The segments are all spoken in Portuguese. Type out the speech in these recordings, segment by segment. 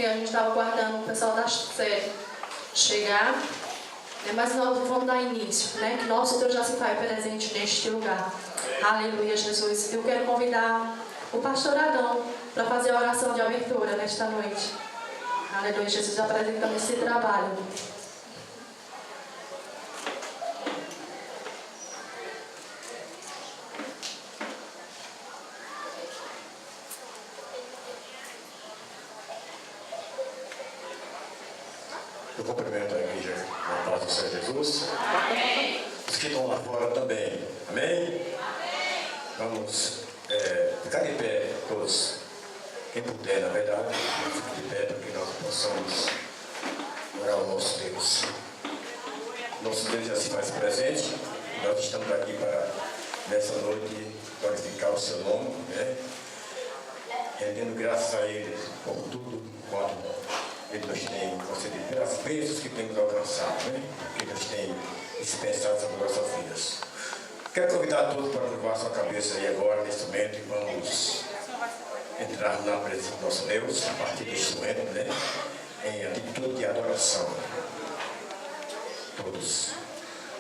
porque a gente estava aguardando o pessoal da série chegar, né? Mas nós vamos dar início, né? Que nosso Deus já se faz presente neste lugar. Aleluia, Jesus. Eu quero convidar o pastor Adão para fazer a oração de abertura nesta noite. Aleluia, Jesus, apresentando esse trabalho. Eu cumprimento a igreja na paz do Senhor Jesus. Amém. Os que estão lá fora também. Amém? Amém. Vamos ficar de pé, todos. Quem puder, na verdade, fique de pé para que nós possamos orar ao nosso Deus. Nosso Deus já se faz presente. Nós estamos aqui para, nessa noite, glorificar o seu nome, né? Rendendo graças a Ele por tudo quanto Ele nos tem concedido, pelas bênçãos que temos alcançado, né? Que Deus tem dispensado sobre nossas vidas. Quero convidar todos para curvar sua cabeça aí agora, nesse momento, e vamos entrar na presença do nosso Deus, a partir deste momento, né? Em atitude de adoração. Todos.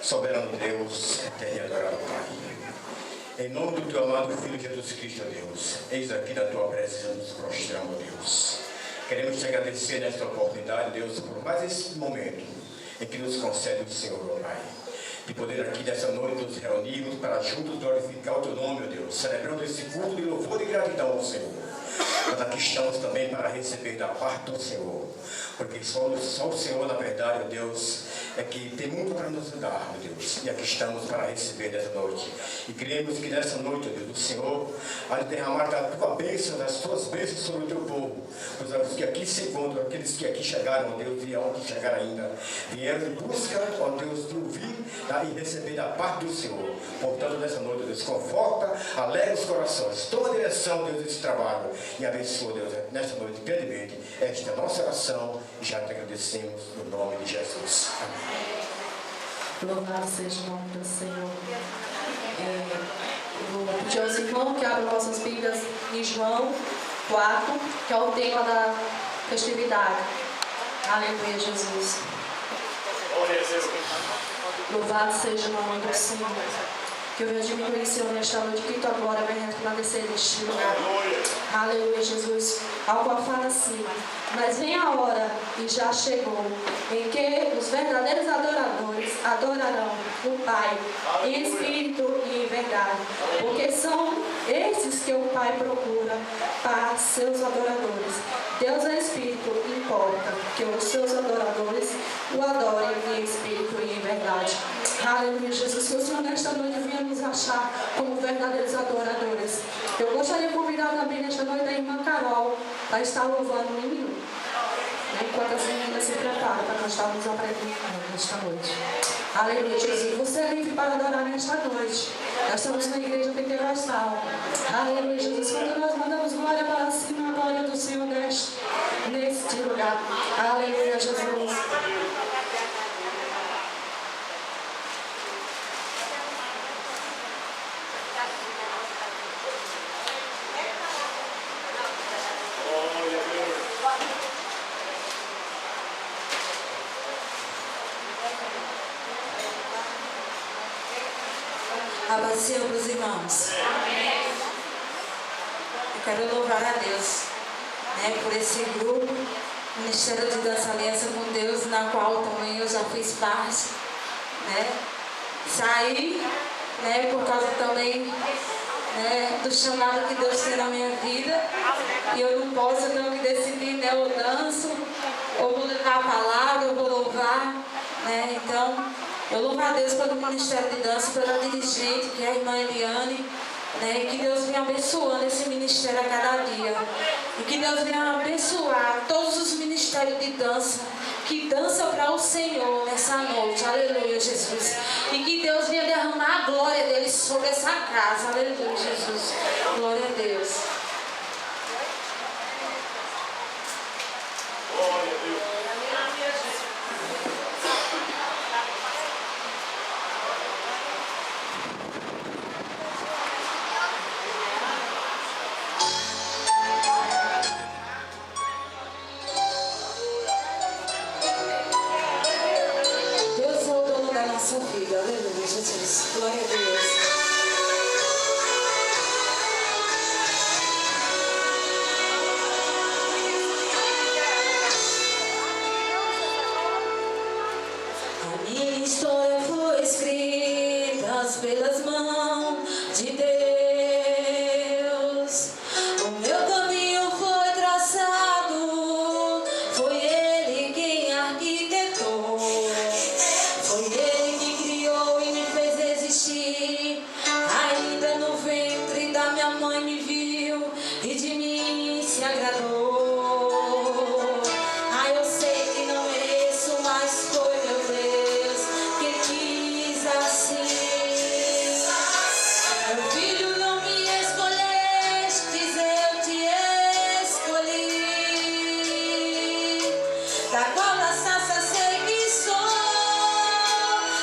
Soberano Deus, eterno e adorado Pai. Em nome do teu amado Filho Jesus Cristo, Deus, eis aqui na tua presença nos prostramos, Deus. Queremos te agradecer nesta oportunidade, Deus, por mais esse momento em que nos concede o Senhor, ó Pai. De poder aqui nessa noite nos reunirmos para juntos glorificar o teu nome, ó Deus, celebrando esse culto de louvor e gratidão ao Senhor. Nós aqui estamos também para receber da parte do Senhor, porque só o Senhor, na verdade, ó Deus, é que tem muito para nos dar, meu Deus, e aqui estamos para receber nessa noite. E queremos que nessa noite, ó Deus, o Senhor há de derramar da tua bênção, das tuas bênçãos sobre o teu povo, os que aqui se encontram, aqueles que aqui chegaram, ó Deus, e aonde chegar ainda, vieram em busca, ó Deus, de ouvir e receber da parte do Senhor. Portanto, nessa noite, ó Deus, conforta, alegra os corações, toma a direção, Deus, desse trabalho, e abençoa, Deus, nesta noite, grandemente, esta é a nossa oração, e já te agradecemos no nome de Jesus. Amém. Louvado seja o nome do Senhor. Vou pedir aos irmãos que abram nossas Bíblias em João 4, que é o tema da festividade. Aleluia, Jesus. Louvado seja o nome do Senhor. Que eu venha diminuir, Senhor, nesta noite, que tua glória venha resplandecer neste lugar. Aleluia, Jesus. Ao qual fala assim: mas vem a hora, e já chegou, em que os verdadeiros adoradores adorarão o Pai em espírito e em verdade, porque são esses que o Pai procura para seus adoradores. Deus é espírito, importa que os seus adoradores o adorem em espírito e em verdade. Aleluia, Jesus. Que o Senhor nesta noite venha nos achar como verdadeiros adoradores. Eu gostaria de convidar também nesta noite a irmã Carol para estar louvando um minuto, enquanto as meninas se preparam para nós estarmos apresentando nesta noite. Aleluia, Jesus. Você é livre para adorar nesta noite. Nós estamos na igreja pentecostal. Aleluia, Jesus. Quando nós mandamos glória para cima, a glória do Senhor neste lugar. Aleluia, Jesus. A paz do Senhor para os irmãos. Eu quero louvar a Deus, por esse grupo, Ministério de Dança Aliança com Deus, na qual também eu já fiz parte. Saí, por causa também do chamado que Deus tem na minha vida. E eu não posso, eu tenho que decidir, ou danço, ou vou levar a palavra, ou vou louvar. Então, eu louvo a Deus pelo Ministério de Dança, pela dirigente, que é a irmã Eliane, e que Deus venha abençoando esse ministério a cada dia. E que Deus venha abençoar todos os ministérios de dança que dançam para o Senhor nessa noite. Aleluia, Jesus. E que Deus venha derramar a glória dele sobre essa casa. Aleluia, Jesus. Glória a Deus. Glória a Deus. nossa vida. Aleluia, Jesus. Glória a Deus. Minha história foi escrita pelas mãos de Deus. O meu caminho foi traçado, foi Ele quem arquitetou. Foi Ele que criou e me fez existir. Ainda no ventre da minha mãe me viu e de mim se agradou. Eu sei que não mereço, mas foi meu Deus que quis assim. Meu filho, não me escolhestes, eu te escolhi. Da qual da sarça sei que sou,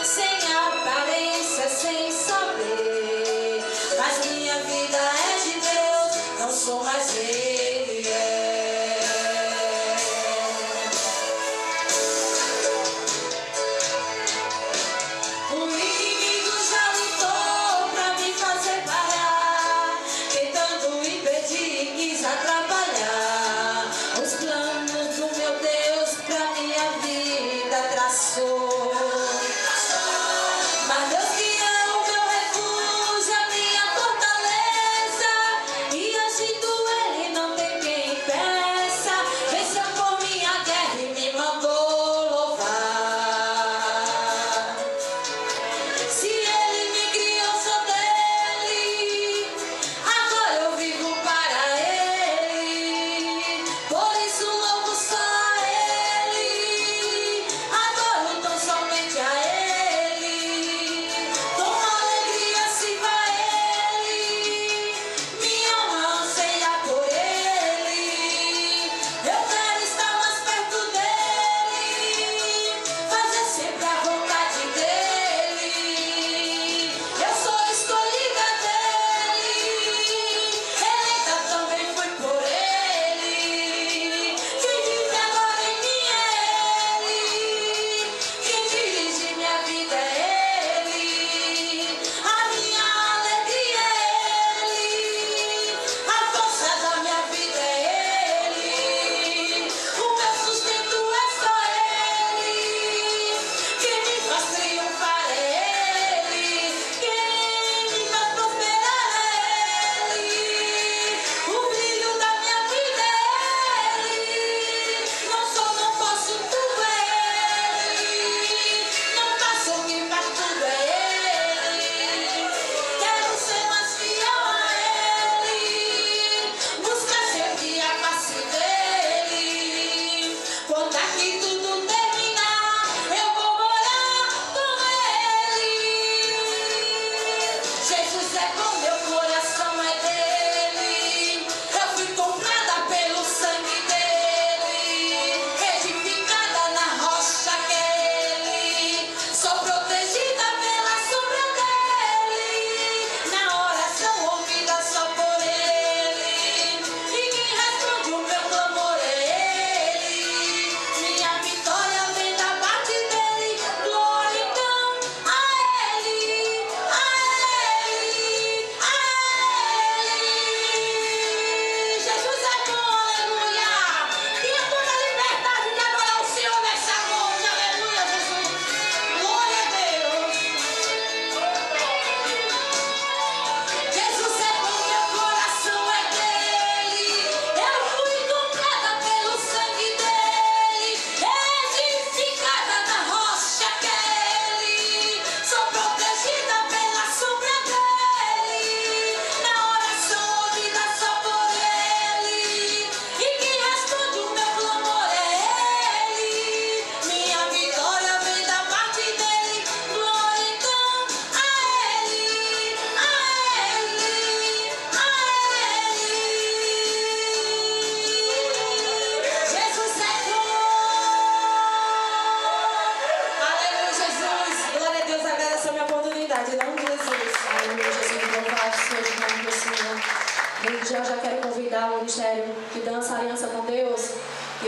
sem aparência, sem saber. Mas minha vida é de Deus, não sou mais Ele é. Atrapalhar os planos do meu Deus pra mim.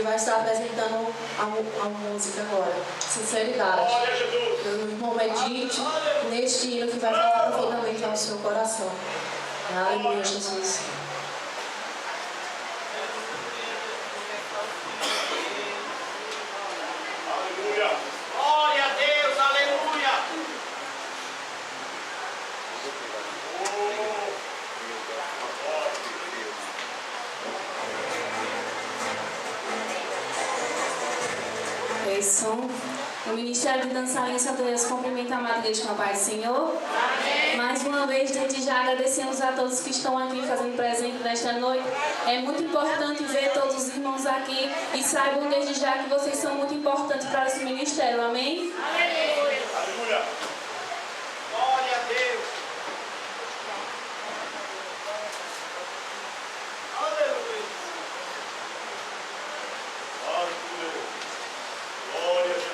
que vai estar apresentando a música agora. Sinceridade. Pelo irmão Medite, neste hino que vai falar profundamente ao seu coração. Aleluia, Jesus. Aleluia. Glória a Deus, aleluia. Som. O Ministério de Dançarina Santo Deus cumprimenta a amada igreja com a paz do Senhor. Amém. Mais uma vez, desde já agradecemos a todos que estão aqui fazendo presente nesta noite. É muito importante ver todos os irmãos aqui e saibam desde já que vocês são muito importantes para esse ministério. Amém? Aleluia. Aleluia. Glória a Deus. Aleluia. Glória a Deus.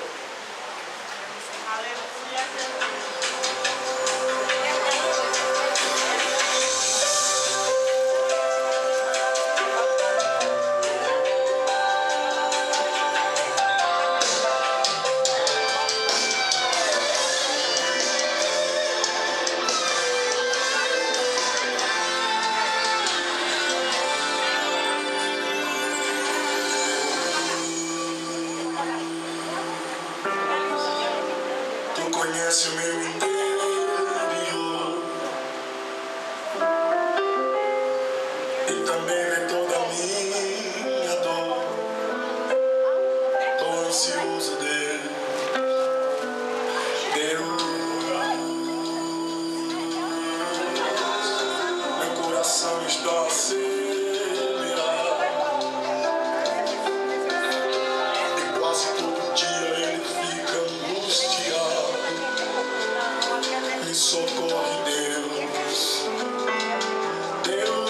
Conhece o meu interior e também vê toda a minha dor. Tô ansioso dele, Deus. Meu coração está acelerado e quase todo dia ele fica angustiado. Me socorre, Deus. Deus.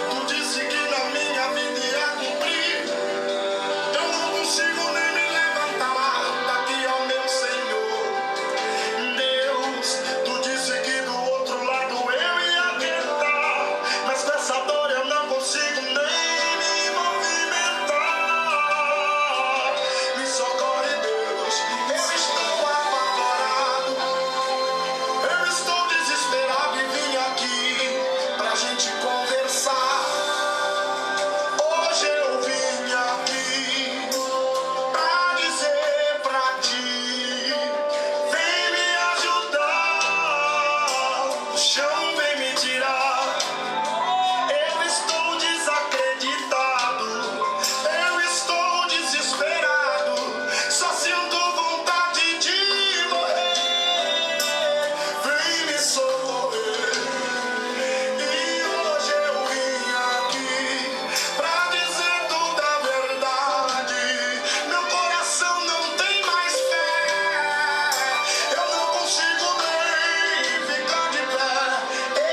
Tu disse que na minha vida ia cumprir. Eu não consigo nem me levantar daqui ao meu Senhor. Deus, tu disse que do outro lado eu ia tentar, mas com essa dor eu não consigo nem me movimentar. Me socorre, Deus. Eu estou apavorado, eu estou desesperado e vim aqui pra gente conversar. Hoje eu vim aqui pra dizer pra ti: vem me ajudar, o chão vem me tirar. Eu estou desacreditado, eu estou desesperado, só sinto vontade de morrer. Vem me socorrer. E hoje eu vim aqui pra dizer toda a verdade. Meu coração não tem mais fé, eu não consigo nem ficar de pé.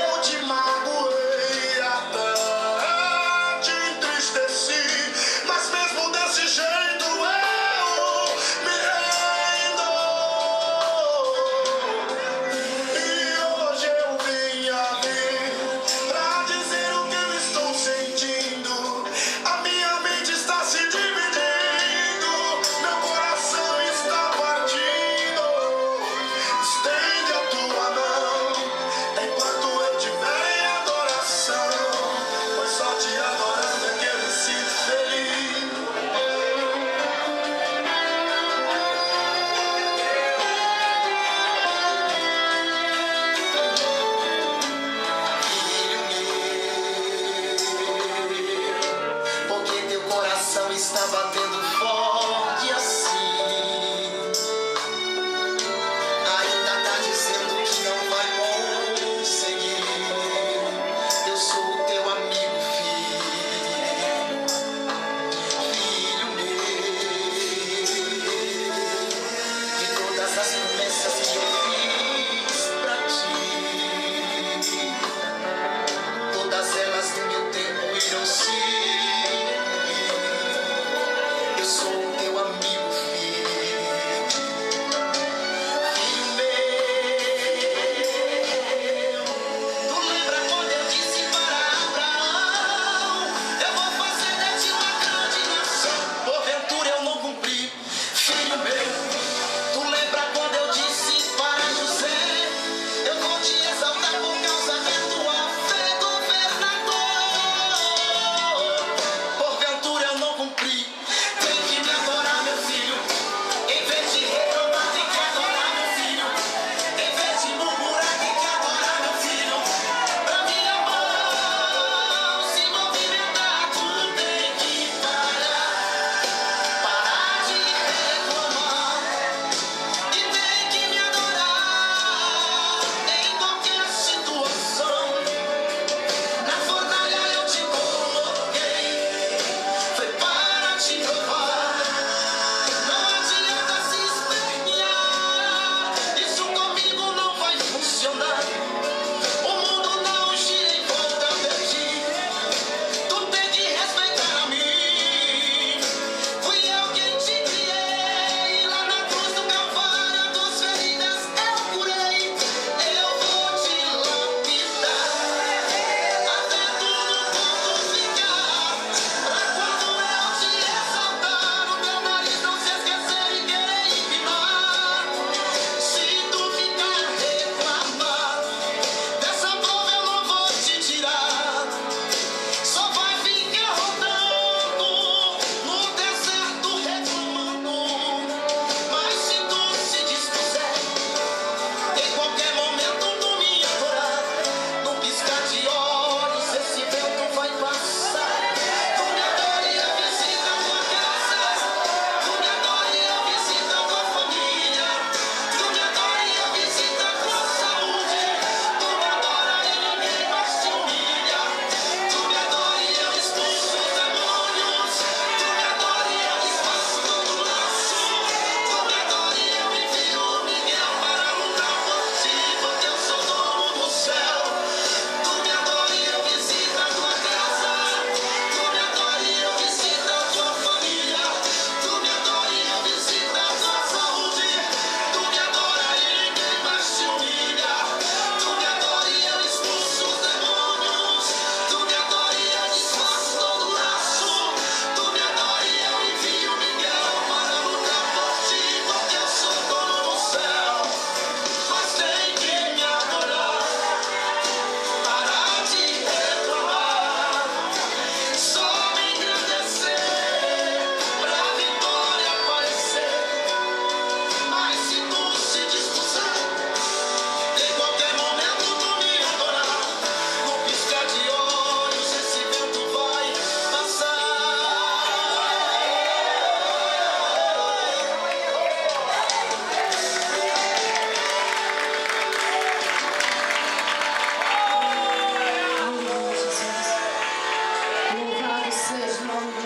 Eu te magoei, até te entristeci, mas mesmo desse jeito eu me rendo. E hoje eu vim aqui pra dizer o que eu estou sentindo. A minha mente está se dividindo, meu coração está partindo. Estende a tua mão enquanto eu estiver em adoração, pois só te adorando é que eu me sinto feliz. Porque teu coração está batendo forte assim. Ainda tá dizendo que não vai conseguir. Eu sou o teu amigo, filho meu. De todas as promessas que eu fiz pra ti, todas elas no meu tempo irão se cumprir.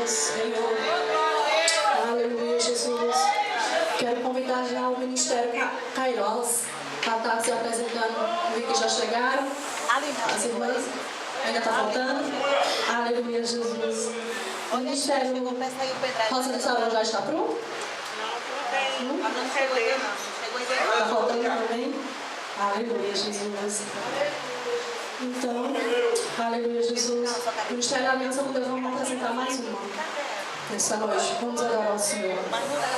Jesus, Senhor. Aleluia, Jesus. Quero convidar já o Ministério Kairos para estar se apresentando. Vi que já chegaram. As irmãs. Ainda está faltando. Aleluia, Jesus. O Ministério Rosa de Sarão já está pronto? Não chegou ainda não. Está faltando também? Aleluia, Jesus. Então, aleluia, Jesus. O Ministério da Aliança com Deus, vamos apresentar mais uma nessa noite. Vamos adorar ao Senhor. Aleluia!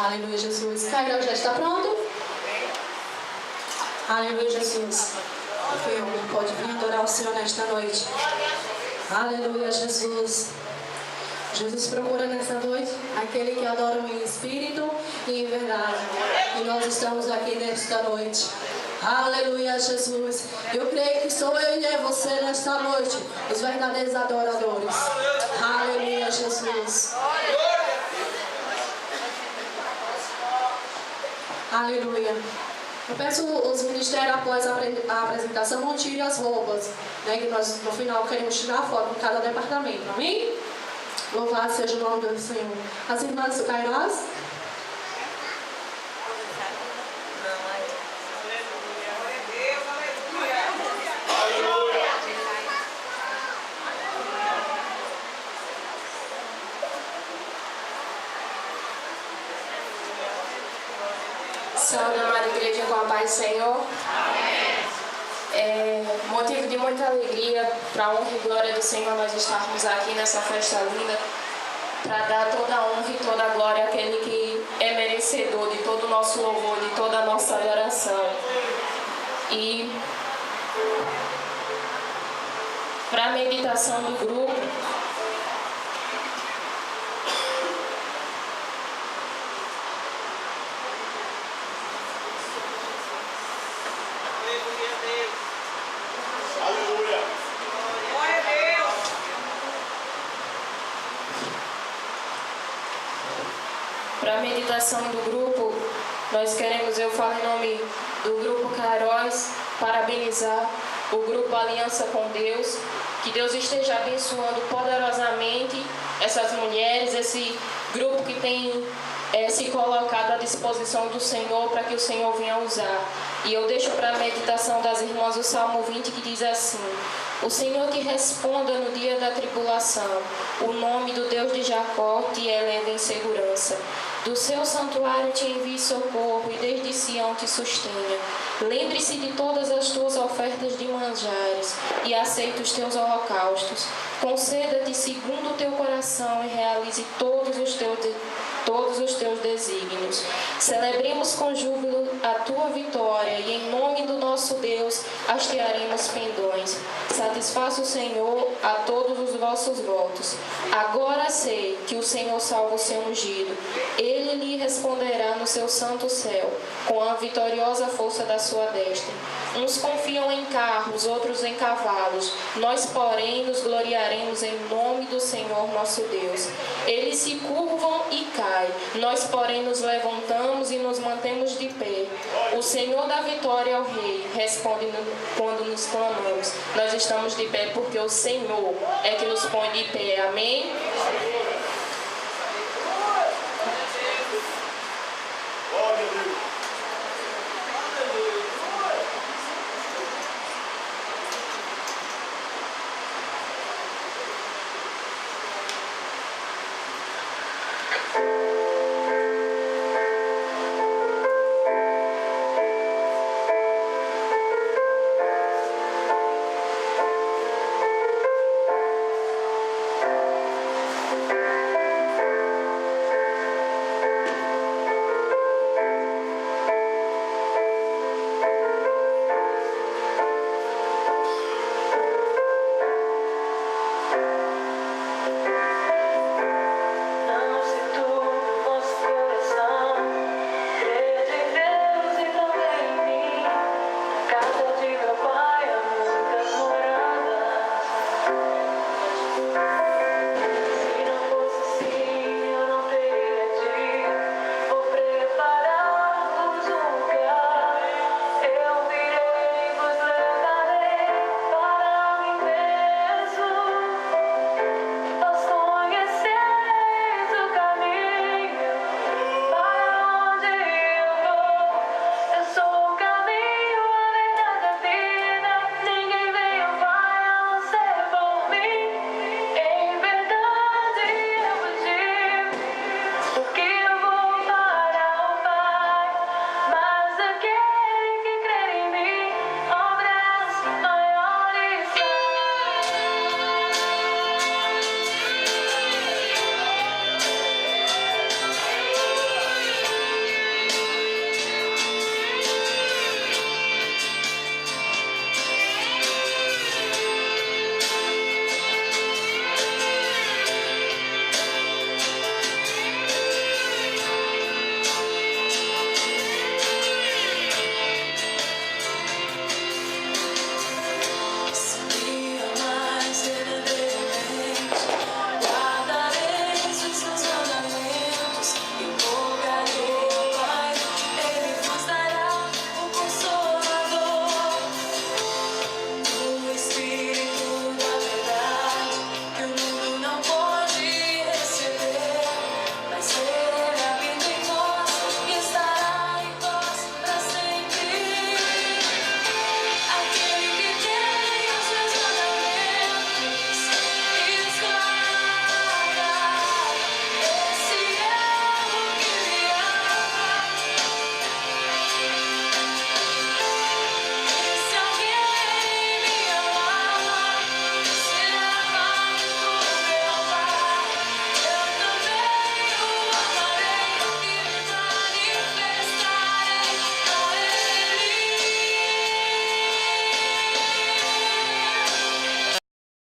Aleluia, Jesus. Cairão já está pronto? Aleluia, Jesus. Filho, pode vir adorar o Senhor nesta noite. Aleluia, Jesus. Jesus procura nessa noite aquele que adora em espírito e em verdade. E nós estamos aqui nesta noite. Aleluia, Jesus. Eu creio que sou eu e é você nesta noite, os verdadeiros adoradores. Aleluia, Jesus. Aleluia. Eu peço os ministérios após a apresentação não tirem as roupas, né, que nós no final queremos tirar foto em cada departamento. Amém? Louvado seja o nome do Senhor. As irmãs do Kairos. Salve, amada igreja, com a paz do Senhor. É motivo de muita alegria, para a honra e glória do Senhor, nós estarmos aqui nessa festa linda, para dar toda a honra e toda a glória àquele que é merecedor de todo o nosso louvor, de toda a nossa adoração. E para a meditação do grupo, do grupo, nós queremos, eu falo em nome do grupo Kairos, parabenizar o grupo Aliança com Deus, que Deus esteja abençoando poderosamente essas mulheres, esse grupo que tem se colocado à disposição do Senhor para que o Senhor venha usar. E eu deixo para a meditação das irmãs o Salmo 20, que diz assim: o Senhor te responda no dia da tribulação, o nome do Deus de Jacó te eleva em segurança. Do seu santuário te envie socorro e desde Sião te sustenha. Lembre-se de todas as tuas ofertas de manjares e aceite os teus holocaustos. Conceda-te segundo o teu coração e realize todos os teus desígnios. Celebremos com júbilo a tua vitória e em nome do nosso Deus hastearemos pendões. Satisfaça o Senhor a todos os vossos votos. Agora sei que o Senhor salva o seu ungido. Ele lhe responderá no seu santo céu, com a vitoriosa força da sua destra. Uns confiam em carros, outros em cavalos. Nós, porém, nos gloriaremos em nome do Senhor nosso Deus. Eles se curvam e caem. Nós, porém, nos levantamos e nos mantemos de pé. O Senhor da vitória é o Rei. Responde quando nos clamamos. Nós estamos de pé porque o Senhor é que nos põe de pé. Amém?